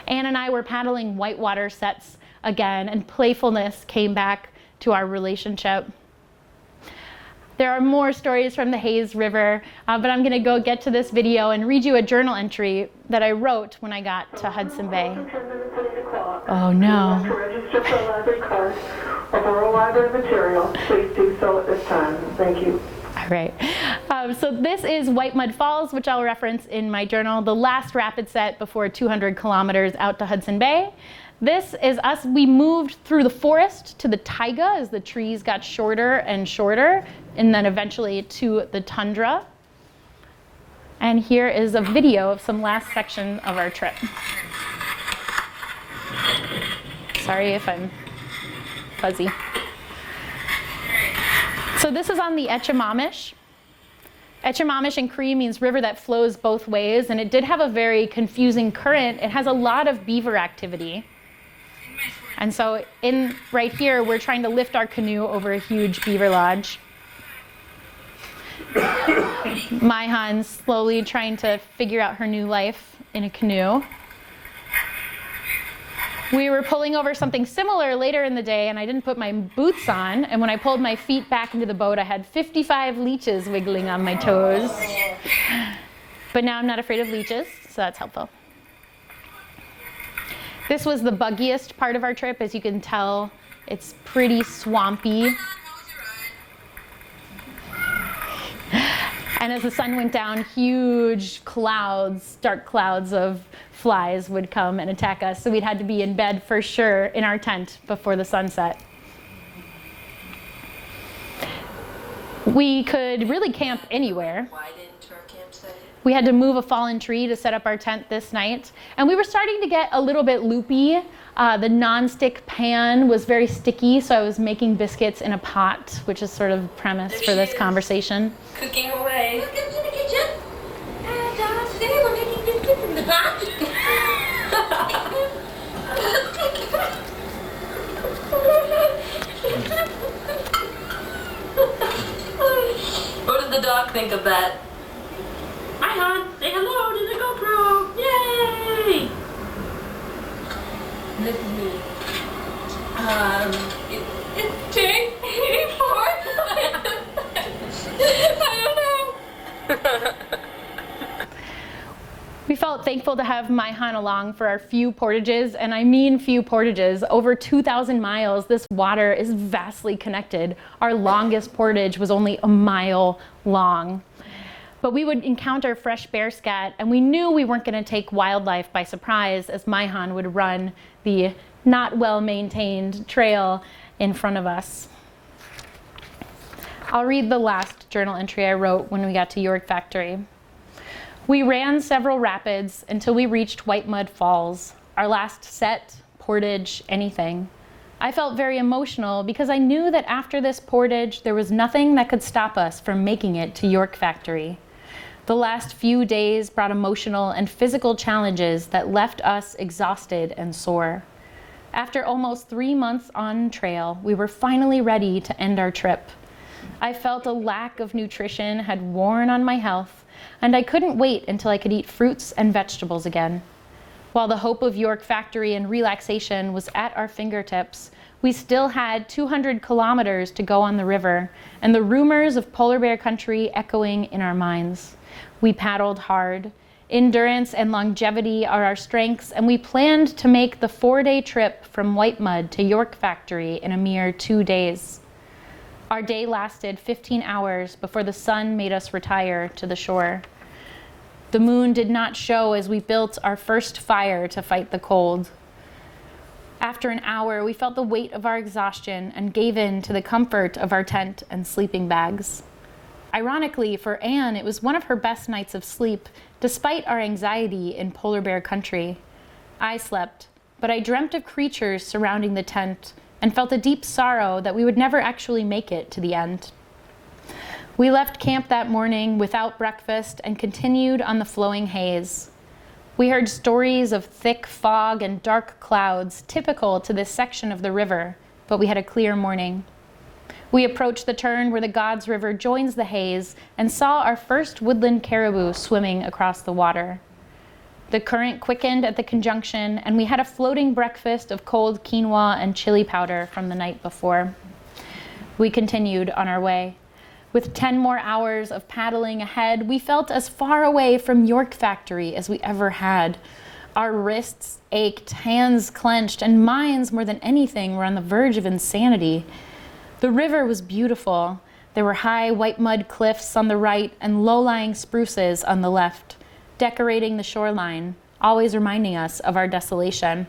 Anne and I were paddling whitewater sets again, and playfulness came back to our relationship. There are more stories from the Hayes River, but I'm going to go get to this video and read you a journal entry that I wrote when I got to Hudson Bay. Oh no. To register for a library card or borrow library material, please do so at this time. Thank you. All right. So this is White Mud Falls, which I'll reference in my journal, the last rapid set before 200 kilometers out to Hudson Bay. This is us. We moved through the forest to the taiga as the trees got shorter and shorter, and then eventually to the tundra. And here is a video of some last section of our trip. Sorry if I'm fuzzy. So this is on the Echimamish. Echimamish in Cree means river that flows both ways, and it did have a very confusing current. It has a lot of beaver activity. And so right here, we're trying to lift our canoe over a huge beaver lodge. Maihan's slowly trying to figure out her new life in a canoe. We were pulling over something similar later in the day, and I didn't put my boots on. And when I pulled my feet back into the boat, I had 55 leeches wiggling on my toes. But now I'm not afraid of leeches, so that's helpful. This was the buggiest part of our trip. As you can tell, it's pretty swampy. And as the sun went down, huge clouds, dark clouds of flies would come and attack us. So we'd had to be in bed for sure in our tent before the sunset. We could really camp anywhere. Why didn't our campsite? We had to move a fallen tree to set up our tent this night. And we were starting to get a little bit loopy. The non-stick pan was very sticky, so I was making biscuits in a pot, which is sort of the premise for this conversation. Cooking away. Welcome to the kitchen. And today we're making biscuits in the pot. What did the dog think of that? Hi, hon. Say hello to the GoPro. Yay! Look at me. It's 2, 4. I don't know. We felt thankful to have Maihan along for our few portages, and I mean few portages. Over 2,000 miles, this water is vastly connected. Our longest portage was only a mile long. But we would encounter fresh bear scat, and we knew we weren't going to take wildlife by surprise as Maihan would run the not well-maintained trail in front of us. I'll read the last journal entry I wrote when we got to York Factory. We ran several rapids until we reached White Mud Falls, our last set, portage, anything. I felt very emotional because I knew that after this portage, there was nothing that could stop us from making it to York Factory. The last few days brought emotional and physical challenges that left us exhausted and sore. After almost 3 months on trail, we were finally ready to end our trip. I felt a lack of nutrition had worn on my health, and I couldn't wait until I could eat fruits and vegetables again. While the hope of York Factory and relaxation was at our fingertips, we still had 200 kilometers to go on the river, and the rumors of polar bear country echoing in our minds. We paddled hard. Endurance and longevity are our strengths, and we planned to make the 4-day trip from White Mud to York Factory in a mere 2 days. Our day lasted 15 hours before the sun made us retire to the shore. The moon did not show as we built our first fire to fight the cold. After an hour, we felt the weight of our exhaustion and gave in to the comfort of our tent and sleeping bags. Ironically, for Anne, it was one of her best nights of sleep, despite our anxiety in polar bear country. I slept, but I dreamt of creatures surrounding the tent and felt a deep sorrow that we would never actually make it to the end. We left camp that morning without breakfast and continued on the flowing haze. We heard stories of thick fog and dark clouds typical to this section of the river, but we had a clear morning. We approached the turn where the God's River joins the haze and saw our first woodland caribou swimming across the water. The current quickened at the conjunction, and we had a floating breakfast of cold quinoa and chili powder from the night before. We continued on our way. With 10 more hours of paddling ahead, we felt as far away from York Factory as we ever had. Our wrists ached, hands clenched, and minds, more than anything, were on the verge of insanity. The river was beautiful. There were high white mud cliffs on the right and low-lying spruces on the left, decorating the shoreline, always reminding us of our desolation.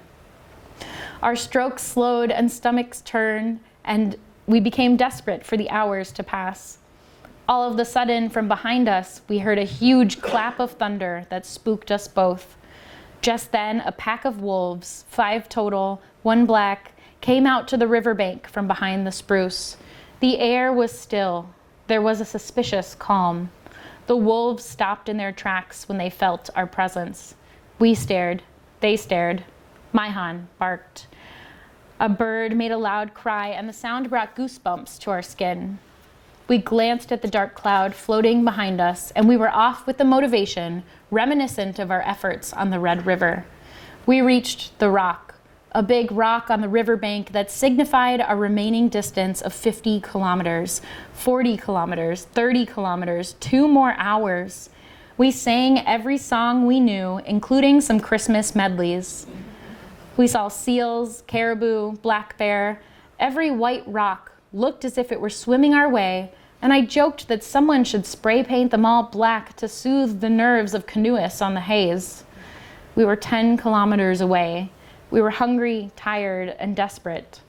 Our strokes slowed and stomachs turned, and we became desperate for the hours to pass. All of the sudden, from behind us, we heard a huge clap of thunder that spooked us both. Just then, a pack of wolves, 5 total, 1 black, came out to the riverbank from behind the spruce. The air was still. There was a suspicious calm. The wolves stopped in their tracks when they felt our presence. We stared. They stared. Maihan barked. A bird made a loud cry, and the sound brought goosebumps to our skin. We glanced at the dark cloud floating behind us, and we were off with the motivation, reminiscent of our efforts on the Red River. We reached the rock, a big rock on the riverbank that signified our remaining distance of 50 kilometers, 40 kilometers, 30 kilometers, 2 more hours. We sang every song we knew, including some Christmas medleys. We saw seals, caribou, black bear. Every white rock looked as if it were swimming our way, and I joked that someone should spray paint them all black to soothe the nerves of canoeists on the haze. We were 10 kilometers away. We were hungry, tired, and desperate.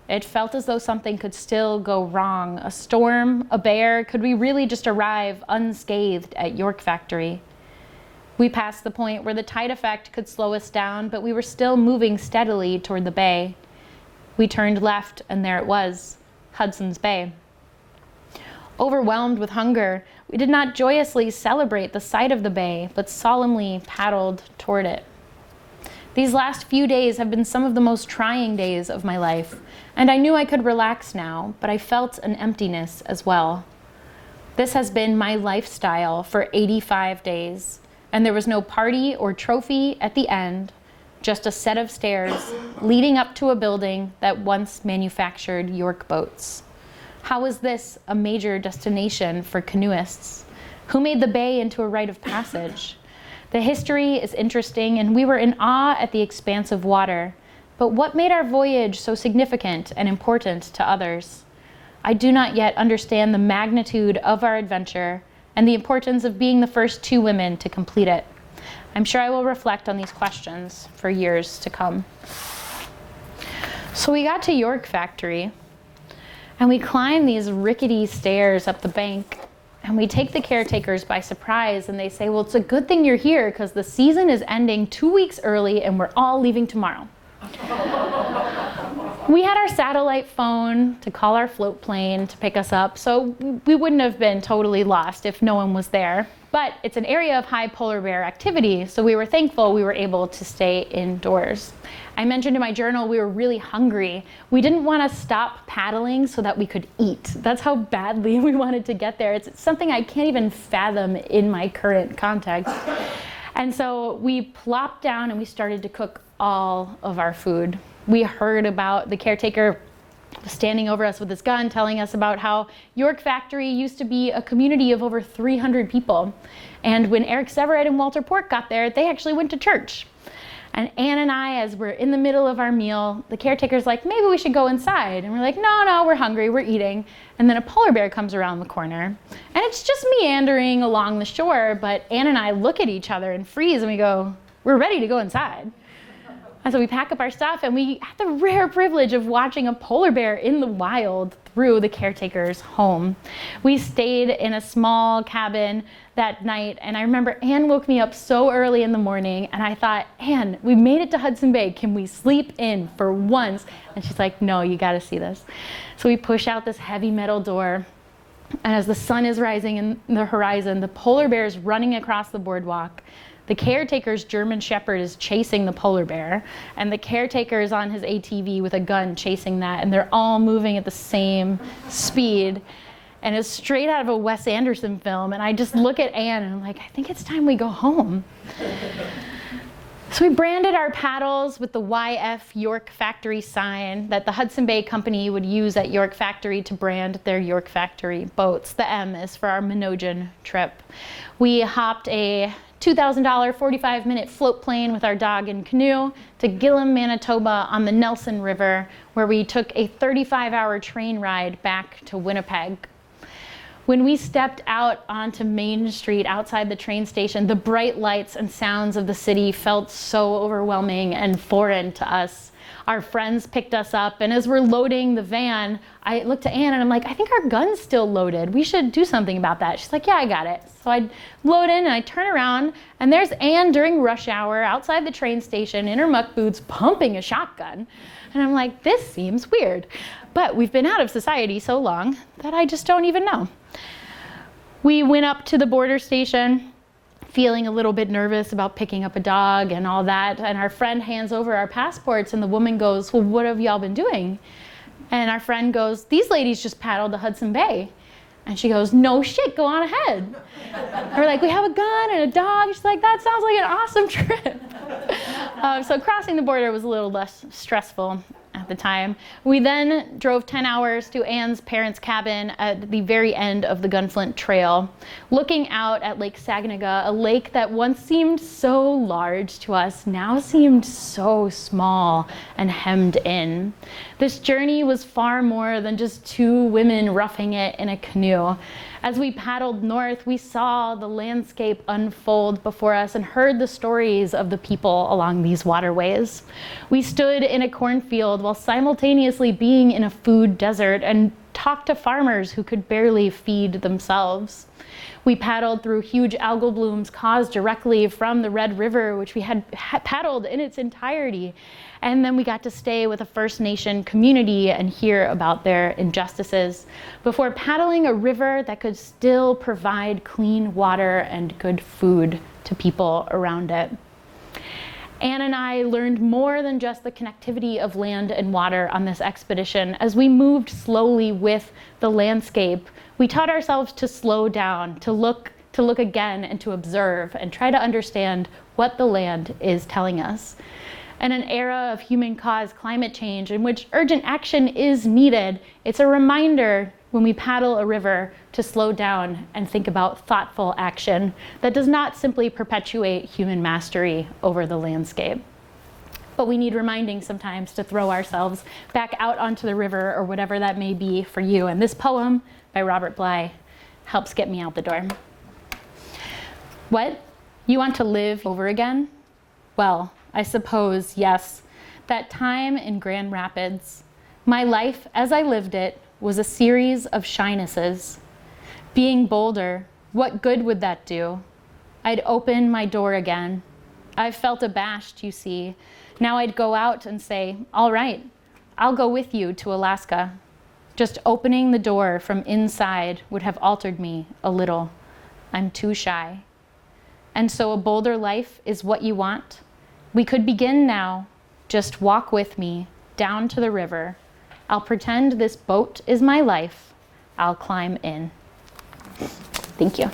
It felt as though something could still go wrong. A storm, a bear. Could we really just arrive unscathed at York Factory? We passed the point where the tide effect could slow us down, but we were still moving steadily toward the bay. We turned left, and there it was, Hudson's Bay. Overwhelmed with hunger, we did not joyously celebrate the sight of the bay, but solemnly paddled toward it. These last few days have been some of the most trying days of my life, and I knew I could relax now, but I felt an emptiness as well. This has been my lifestyle for 85 days, and there was no party or trophy at the end, just a set of stairs leading up to a building that once manufactured York boats. How is this a major destination for canoeists? Who made the bay into a rite of passage? The history is interesting, and we were in awe at the expanse of water. But what made our voyage so significant and important to others? I do not yet understand the magnitude of our adventure and the importance of being the first 2 women to complete it. I'm sure I will reflect on these questions for years to come. So we got to York Factory, and we climbed these rickety stairs up the bank, and we take the caretakers by surprise, and they say, well, it's a good thing you're here because the season is ending 2 weeks early and we're all leaving tomorrow. We had our satellite phone to call our float plane to pick us up, so we wouldn't have been totally lost if no one was there. But it's an area of high polar bear activity, so we were thankful we were able to stay indoors. I mentioned in my journal we were really hungry. We didn't want to stop paddling so that we could eat. That's how badly we wanted to get there. It's something I can't even fathom in my current context. And so we plopped down and we started to cook all of our food. We heard about the caretaker standing over us with his gun, telling us about how York Factory used to be a community of over 300 people. And when Eric Severett and Walter Pork got there, they actually went to church. And Anne and I, as we're in the middle of our meal, the caretaker's like, maybe we should go inside. And we're like, no, we're hungry, we're eating. And then a polar bear comes around the corner. And it's just meandering along the shore, but Anne and I look at each other and freeze, and we go, we're ready to go inside. And so we pack up our stuff, and we had the rare privilege of watching a polar bear in the wild through the caretaker's home. We stayed in a small cabin that night, and I remember Anne woke me up so early in the morning, and I thought, Anne, we made it to Hudson Bay. Can we sleep in for once? And she's like, no, you got to see this. So we push out this heavy metal door, and as the sun is rising in the horizon, the polar bear is running across the boardwalk. The caretaker's German Shepherd is chasing the polar bear, and the caretaker is on his ATV with a gun chasing that, and they're all moving at the same speed. And it's straight out of a Wes Anderson film, and I just look at Anne and I'm like, I think it's time we go home. So we branded our paddles with the YF York Factory sign that the Hudson Bay Company would use at York Factory to brand their York Factory boats. The M is for our Minojan trip. We hopped a $2,000 45-minute float plane with our dog and canoe to Gillam, Manitoba on the Nelson River, where we took a 35-hour train ride back to Winnipeg. When we stepped out onto Main Street outside the train station, the bright lights and sounds of the city felt so overwhelming and foreign to us. Our friends picked us up, and as we're loading the van, I looked to Anne and I'm like, I think our gun's still loaded. We should do something about that. She's like, yeah, I got it. So I load in and I turn around, and there's Anne during rush hour outside the train station in her muck boots pumping a shotgun. And I'm like, this seems weird. But we've been out of society so long that I just don't even know. We went up to the border station, feeling a little bit nervous about picking up a dog and all that. And our friend hands over our passports, and the woman goes, well, what have y'all been doing? And our friend goes, these ladies just paddled to Hudson Bay. And she goes, no shit, go on ahead. We're like, we have a gun and a dog. She's like, that sounds like an awesome trip. So crossing the border was a little less stressful at the time. We then drove 10 hours to Anne's parents' cabin at the very end of the Gunflint Trail, looking out at Lake Saginaga, a lake that once seemed so large to us, now seemed so small and hemmed in. This journey was far more than just two women roughing it in a canoe. As we paddled north, we saw the landscape unfold before us and heard the stories of the people along these waterways. We stood in a cornfield while simultaneously being in a food desert and talked to farmers who could barely feed themselves. We paddled through huge algal blooms caused directly from the Red River, which we had paddled in its entirety. And then we got to stay with a First Nation community and hear about their injustices before paddling a river that could still provide clean water and good food to people around it. Anne and I learned more than just the connectivity of land and water on this expedition. As we moved slowly with the landscape, we taught ourselves to slow down, to look again, and to observe and try to understand what the land is telling us. In an era of human-caused climate change in which urgent action is needed, it's a reminder when we paddle a river to slow down and think about thoughtful action that does not simply perpetuate human mastery over the landscape. But we need reminding sometimes to throw ourselves back out onto the river or whatever that may be for you. And this poem by Robert Bly helps get me out the door. What? You want to live over again? Well, I suppose, yes. That time in Grand Rapids, my life as I lived it was a series of shynesses. Being bolder, what good would that do? I'd open my door again. I've felt abashed, you see. Now I'd go out and say, all right, I'll go with you to Alaska. Just opening the door from inside would have altered me a little. I'm too shy. And so a bolder life is what you want? We could begin now. Just walk with me down to the river. I'll pretend this boat is my life. I'll climb in. Thank you.